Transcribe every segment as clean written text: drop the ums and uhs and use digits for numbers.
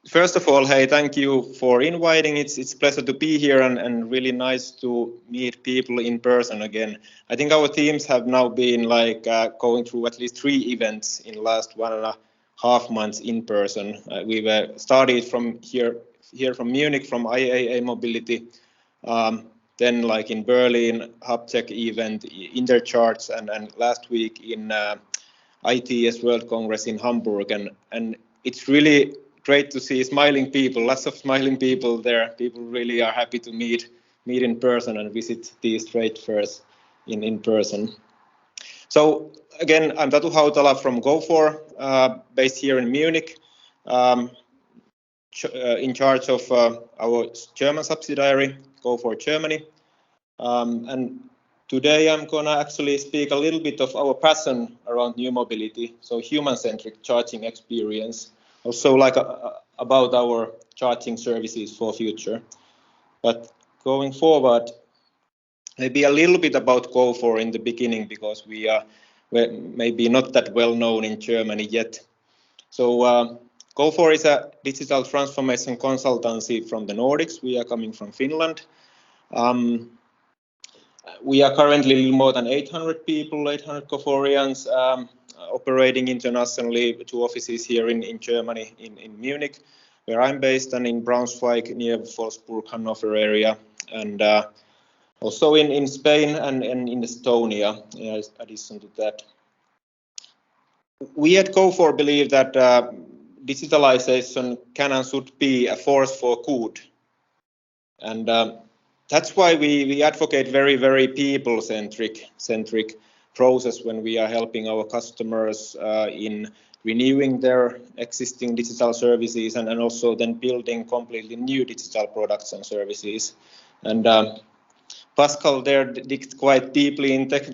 First of all, hey, thank you for inviting. It's a pleasure to be here and really nice to meet people in person again. I think our teams have now been going through at least 3 events in the last 1.5 months in person. We've started from here from Munich from IAA Mobility, then like in Berlin, HubTech event, Intercharge, and last week in ITS World Congress in Hamburg, and it's really great to see smiling people, lots of smiling people there. People really are happy to meet in person and visit these trade fairs in person. So again, I'm Tatu Hautala from Gofore, based here in Munich, in charge of our German subsidiary, Gofore Germany. And today I'm gonna actually speak a little bit of our passion around new mobility, so human-centric charging experience. Also about our charging services for future. But going forward, maybe a little bit about Gofore in the beginning, because we are maybe not that well known in Germany yet. So Gofore is a digital transformation consultancy from the Nordics. We are coming from Finland. We are currently a little more than 800 people, 800 Goforeans, operating internationally, 2 offices here in Germany, in Munich, where I'm based, and in Braunschweig, near Wolfsburg, Hanover area, and also in Spain and in Estonia, in addition to that. We at Gofore believe that digitalization can and should be a force for good. And that's why we advocate very people-centric process when we are helping our customers in renewing their existing digital services and also then building completely new digital products and services. And Pascal there digged quite deeply in tech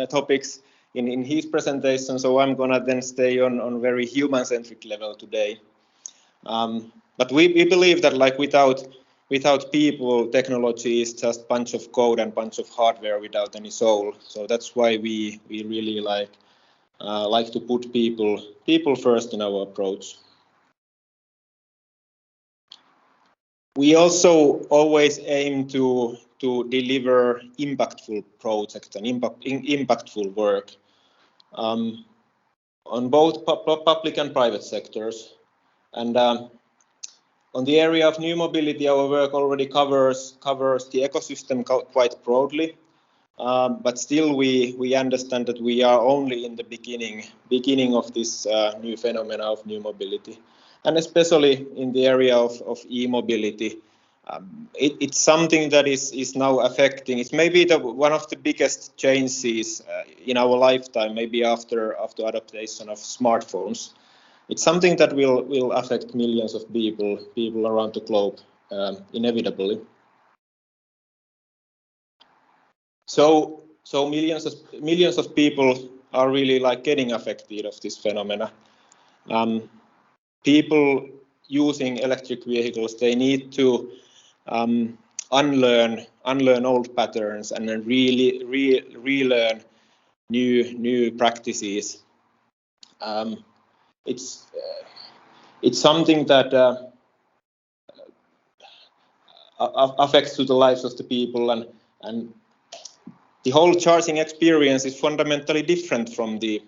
topics in his presentation, so I'm gonna then stay on very human-centric level today. But we believe that like without people, technology is just bunch of code and bunch of hardware without any soul. So that's why we really like to put people first in our approach. We also always aim to deliver impactful projects and impactful work on both public and private sectors. And on the area of new mobility, our work already covers the ecosystem quite broadly, but still we understand that we are only in the beginning of this new phenomena of new mobility, and especially in the area of e-mobility. It's something that is now affecting. It's maybe one of the biggest changes in our lifetime, maybe after adaptation of smartphones. It's something that will affect millions of people around the globe, inevitably. So millions of people are really like getting affected of this phenomena. People using electric vehicles, they need to unlearn old patterns and then really relearn new practices. It's something that affects to the lives of the people, and the whole charging experience is fundamentally different from the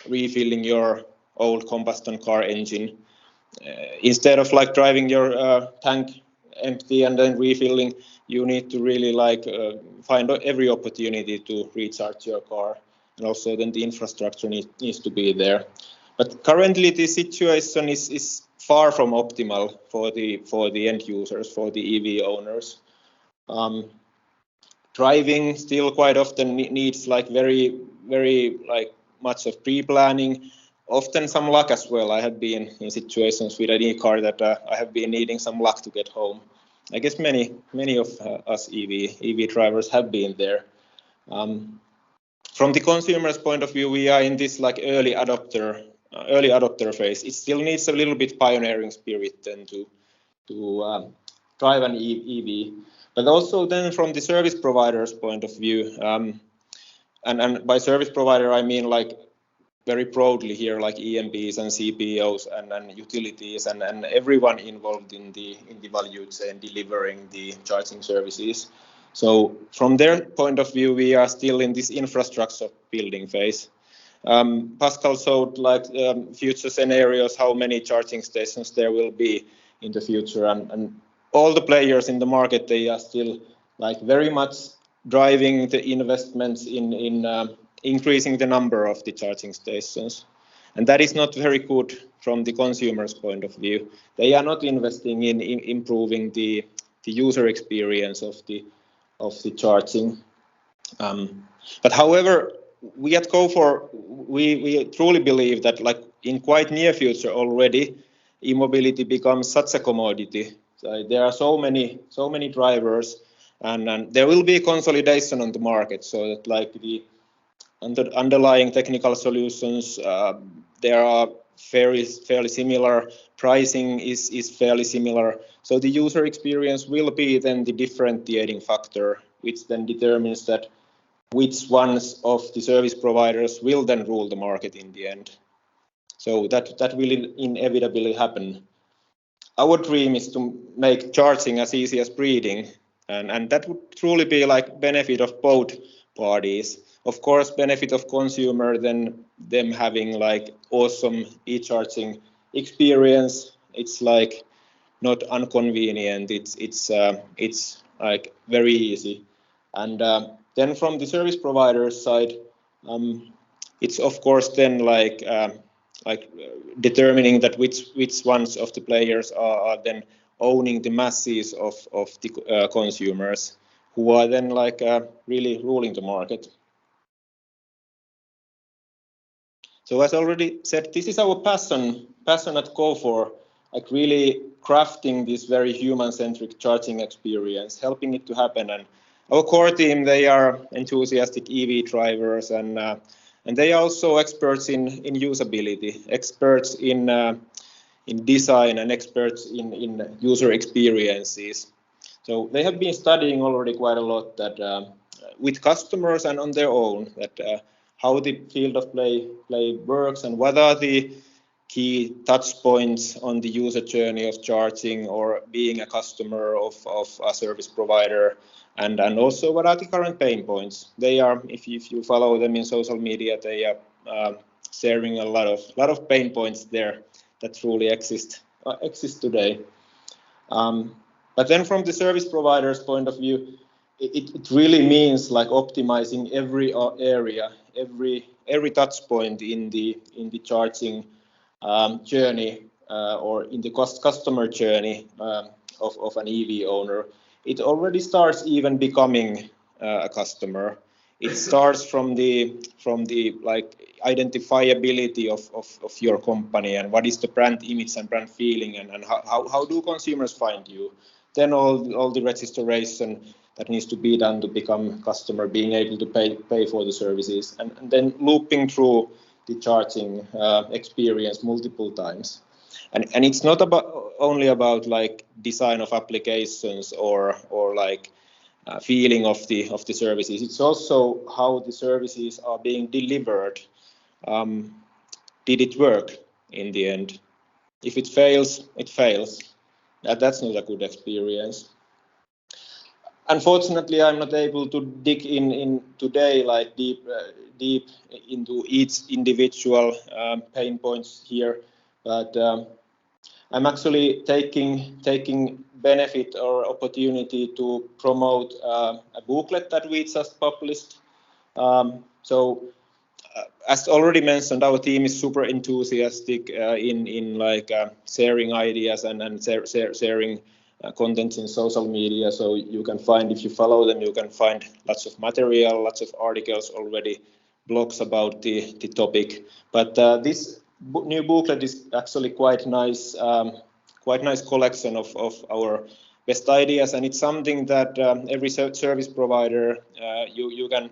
refilling your old combustion car engine. Instead of like driving your tank empty and then refilling, you need to really find every opportunity to recharge your car, and also then the infrastructure needs to be there. But currently the situation is far from optimal for the end users, for the EV owners. Driving still quite often needs like very much of pre-planning, often some luck as well. I have been in situations with any car that I have been needing some luck to get home. I guess many of us EV drivers have been there. From the consumer's point of view, we are in this like early adopter phase. It still needs a little bit pioneering spirit then to drive an EV. But also then from the service provider's point of view, and by service provider I mean like very broadly here, like EMPs and CPOs and utilities and everyone involved in the value chain delivering the charging services. So from their point of view, we are still in this infrastructure building phase. Pascal showed like future scenarios, how many charging stations there will be in the future, and all the players in the market, they are still like very much driving the investments in increasing the number of the charging stations, and that is not very good from the consumer's point of view. They are not investing in improving the user experience of the charging. But however, we at Gofore, we truly believe that like in quite near future already, e-mobility becomes such a commodity. So there are so many drivers, and there will be consolidation on the market. So that like the underlying technical solutions, there are fairly similar. Pricing is fairly similar. So the user experience will be then the differentiating factor, which then determines that which ones of the service providers will then rule the market in the end. So that will inevitably happen. Our dream is to make charging as easy as breathing, and that would truly be like benefit of both parties. Of course, benefit of consumer, then them having like awesome e-charging experience. It's like not inconvenient. It's like very easy, and then from the service provider side, it's of course then like determining that which ones of the players are then owning the masses of the consumers, who are then like really ruling the market. So as I already said, this is our passion at Gofore, like really crafting this very human-centric charging experience, helping it to happen. And our core team, they are enthusiastic EV drivers, and they are also experts in usability, experts in design, and experts in user experiences. So they have been studying already quite a lot that with customers and on their own, that how the field of play works, and what are the key touch points on the user journey of charging or being a customer of a service provider, and also what are the current pain points. They are, if you follow them in social media, they are sharing a lot of pain points there that truly exist today. But then from the service provider's point of view, it really means like optimizing every area, every touch point in the charging journey or in the customer journey of an EV owner. It already starts even becoming a customer. It starts from the like identifiability of your company, and what is the brand image and brand feeling, and how do consumers find you. Then all the registration that needs to be done to become customer, being able to pay for the services, and then looping through the charging experience multiple times. And it's not only about like design of applications or like feeling of the services. It's also how the services are being delivered. Did it work in the end? If it fails, it fails. That's not a good experience. Unfortunately, I'm not able to dig in today like deep into each individual pain points here, but I'm actually taking benefit or opportunity to promote a booklet that we just published. As already mentioned, our team is super enthusiastic in like sharing ideas and sharing content in social media. So you can find, if you follow them, you can find lots of material, lots of articles already, blogs about the topic. But this new booklet is actually quite nice collection of our best ideas, and it's something that every service provider you can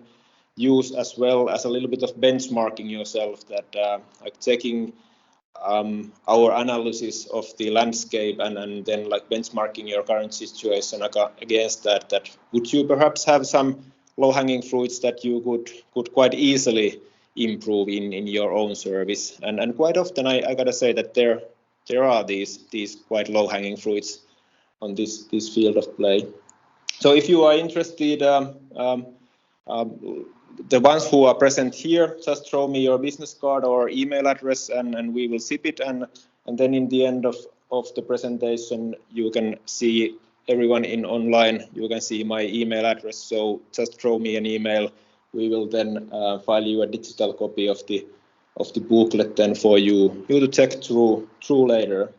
use as well as a little bit of benchmarking yourself, that like checking our analysis of the landscape and then like benchmarking your current situation against that would you perhaps have some low-hanging fruits that you could quite easily improve in your own service. And quite often I gotta say that there are these quite low-hanging fruits on this field of play. So if you are interested, the ones who are present here, just throw me your business card or email address, and we will zip it. And then in the end of the presentation, you can see everyone in online. You can see my email address. So just throw me an email. We will then file you a digital copy of the booklet then for you to check through later.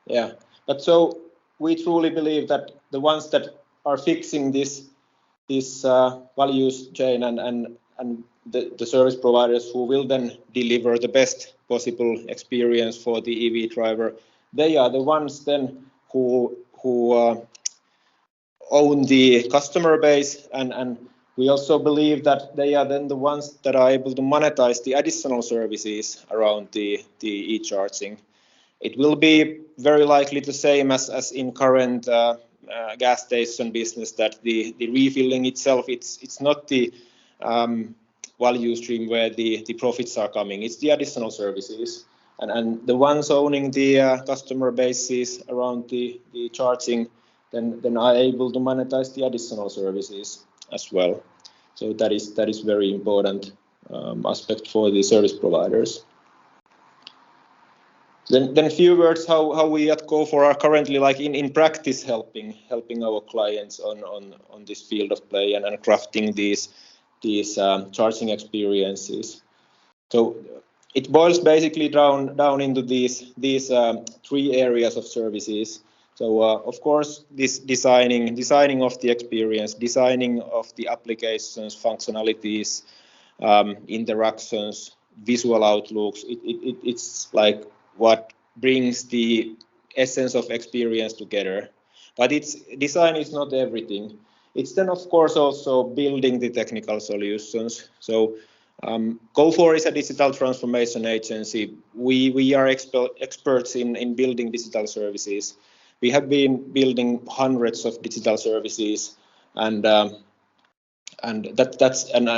Yeah, but so we truly believe that the ones that are fixing this values chain and the service providers who will then deliver the best possible experience for the EV driver, they are the ones then who own the customer base, and we also believe that they are then the ones that are able to monetize the additional services around the e-charging. It will be very likely the same as in current gas station business, that the refilling itself, it's not the value stream where the profits are coming. It's the additional services, and the ones owning the customer bases around the charging then are able to monetize the additional services as well. So that is very important aspect for the service providers. Then a few words how we at Gofore are currently, like in practice, helping our clients on this field of play and crafting these charging experiences. So it boils basically down into these three areas of services. So of course, this designing of the experience, designing of the applications, functionalities, interactions, visual outlooks. It's like what brings the essence of experience together. But design is not everything. It's then of course also building the technical solutions. So Gofore is a digital transformation agency. We are experts in building digital services. We have been building hundreds of digital services, and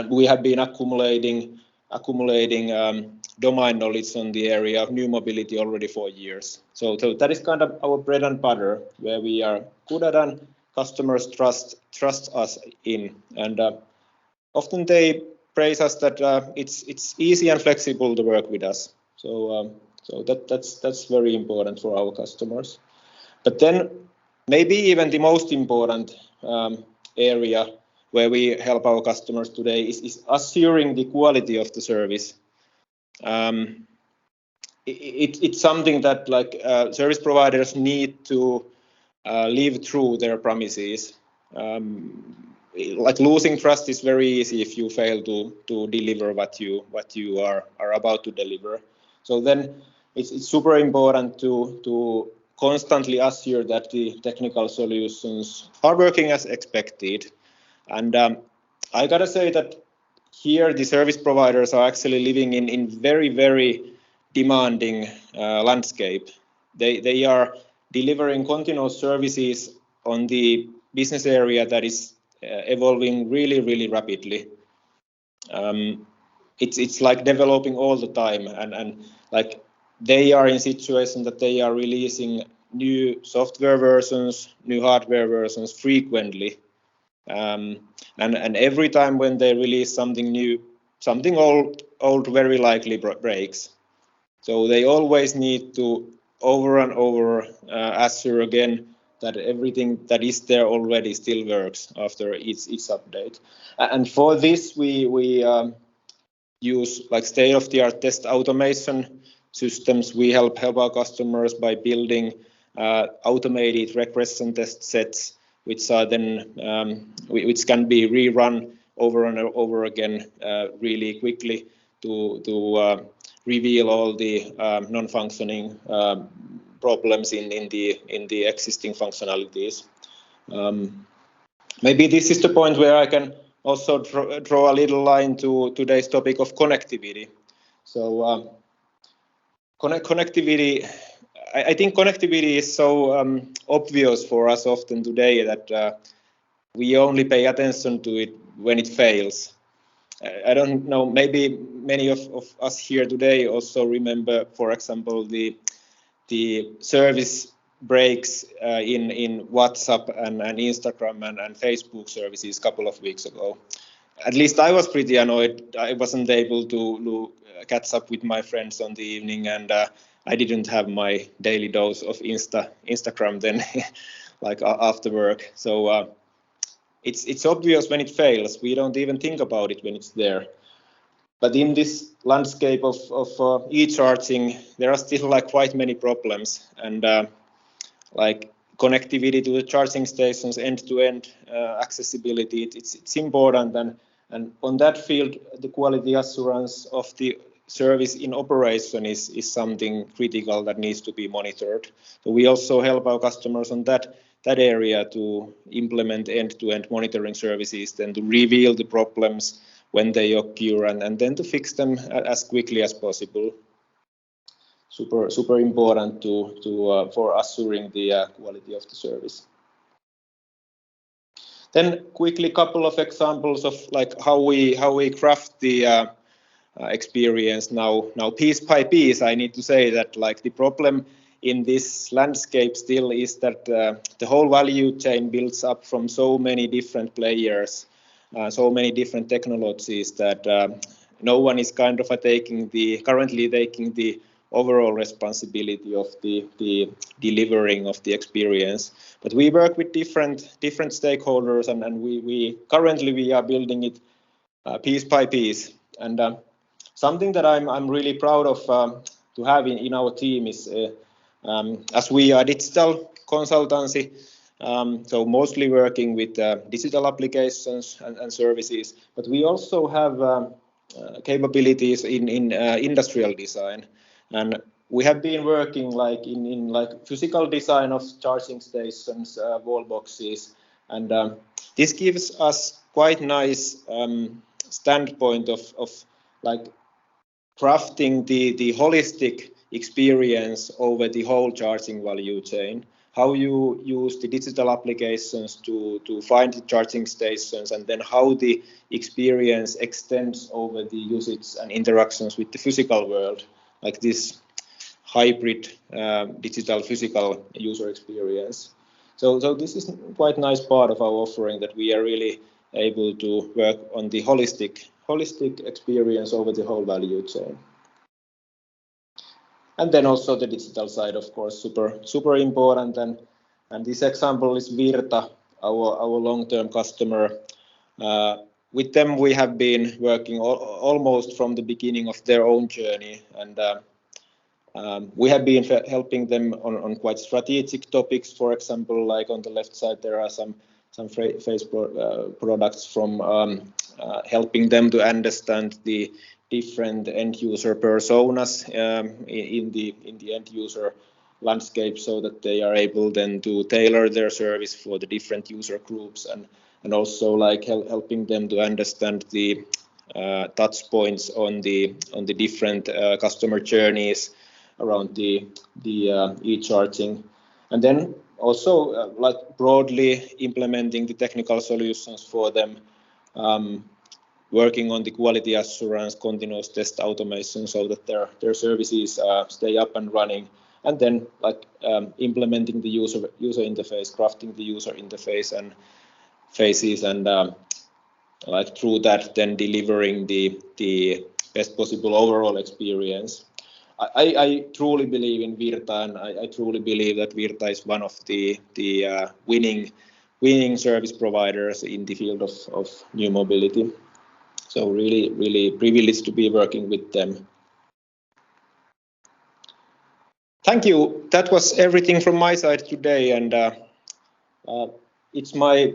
we have been accumulating domain knowledge on the area of new mobility already for years. So that is kind of our bread and butter, where we are good at, and customers trust us in, and often they praise us that it's easy and flexible to work with us. So that's very important for our customers. But then maybe even the most important area where we help our customers today is assuring the quality of the service. It's something that service providers need to live through their promises. Like losing trust is very easy if you fail to deliver what you are about to deliver. So then it's super important to constantly assure that the technical solutions are working as expected. And I gotta say that here the service providers are actually living in very, very demanding landscape. They are delivering continuous services on the business area that is evolving really, really rapidly. It's like developing all the time, and like they are in situation that they are releasing new software versions, new hardware versions frequently, and every time when they release something new, something old very likely breaks. So they always need to over and over assure again that everything that is there already still works after each update. And for this we use like state-of-the-art test automation systems. We help our customers by building automated regression test sets, which are then which can be rerun over and over again really quickly to reveal all the non-functioning problems in the existing functionalities. Maybe this is the point where I can also draw a little line to today's topic of connectivity. So connectivity, I think connectivity is so obvious for us often today that we only pay attention to it when it fails. I don't know, maybe many of us here today also remember, for example, the service breaks in WhatsApp and Instagram and Facebook services a couple of weeks ago. At least I was pretty annoyed. I wasn't able to catch up with my friends on the evening, and I didn't have my daily dose of Instagram then, like after work. So it's obvious when it fails. We don't even think about it when it's there. But in this landscape of e-charging, there are still like quite many problems, and like connectivity to the charging stations, end-to-end accessibility, it's important, and on that field, the quality assurance of the service in operation is something critical that needs to be monitored. So we also help our customers on that area to implement end-to-end monitoring services, then to reveal the problems when they occur, and then to fix them as quickly as possible. Super important for assuring the quality of the service. Then quickly, couple of examples of like how we craft the experience now piece by piece. I need to say that like the problem in this landscape still is that the whole value chain builds up from so many different players, so many different technologies that no one is kind of currently taking the overall responsibility of the delivering of the experience. But we work with different stakeholders, and we currently are building it piece by piece. And something that I'm really proud of to have in our team is as we are digital consultancy, so mostly working with digital applications and services, but we also have capabilities in industrial design, and we have been working like in like physical design of charging stations, wall boxes, and this gives us quite nice standpoint of like crafting the holistic experience over the whole charging value chain. How you use the digital applications to find the charging stations, and then how the experience extends over the usage and interactions with the physical world, like this hybrid digital physical user experience. So this is quite nice part of our offering, that we are really able to work on the holistic experience over the whole value chain. And then also the digital side, of course, super important. And this example is Virta, our long-term customer. With them, we have been working almost from the beginning of their own journey, and we have been helping them on quite strategic topics. For example, like on the left side, there are some face products from helping them to understand the different end user personas in the end user landscape, so that they are able then to tailor their service for the different user groups, and also like helping them to understand the touch points on the different customer journeys around the e-charging, and then also like broadly implementing the technical solutions for them, working on the quality assurance, continuous test automation, so that their services stay up and running, and then like implementing the user interface, crafting the user interface and phases, and like through that then delivering the best possible overall experience. I truly believe in Virta, and I truly believe that Virta is one of the winning service providers in the field of new mobility. So really privileged to be working with them. Thank you. That was everything from my side today, and it's my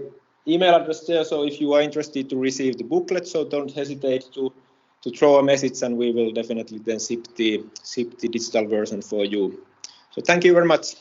email address there. So if you are interested to receive the booklet, so don't hesitate to throw a message, and we will definitely then ship the digital version for you. So thank you very much.